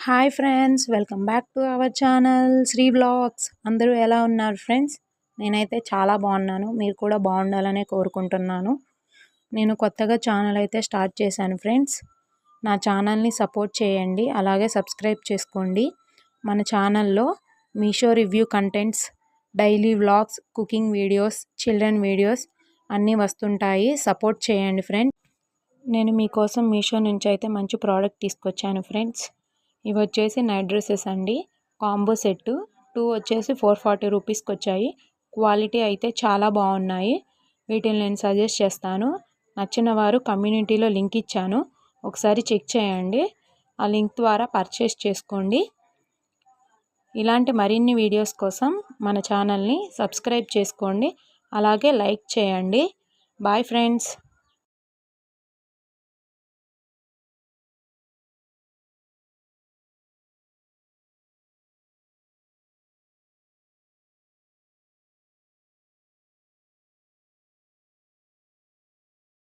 Hi friends, welcome back to our channel Sri vlogs. అందరూ ఎలా ఉన్నారు ఫ్రెండ్స్? నేనైతే చాలా బాగున్నాను. మీరు కూడా బాగుండాలనే కోరుకుంటున్నాను. నేను కొత్తగా ఛానల్ అయితే స్టార్ట్ చేశాను ఫ్రెండ్స్. నా ఛానల్ని సపోర్ట్ చేయండి, అలాగే సబ్స్క్రైబ్ చేసుకోండి. మన ఛానల్లో Meesho review contents, daily vlogs, cooking videos, children videos అన్నీ వస్తుంటాయి. సపోర్ట్ చేయండి ఫ్రెండ్స్. నేను మీకోసం మీషో నుంచి అయితే మంచి ప్రోడక్ట్ తీసుకొచ్చాను ఫ్రెండ్స్. ఇవి వచ్చేసి నైట్ డ్రెస్సెస్ అండి. కాంబో సెట్ 2 వచ్చేసి 440 రూపీస్కి వచ్చాయి. క్వాలిటీ అయితే చాలా బాగున్నాయి. వీటిని నేను సజెస్ట్ చేస్తాను. నచ్చిన వారు కమ్యూనిటీలో లింక్ ఇచ్చాను, ఒకసారి చెక్ చేయండి. ఆ లింక్ ద్వారా పర్చేస్ చేసుకోండి. ఇలాంటి మరిన్ని వీడియోస్ కోసం మన ఛానల్ని సబ్స్క్రైబ్ చేసుకోండి, అలాగే లైక్ చేయండి. Bye friends.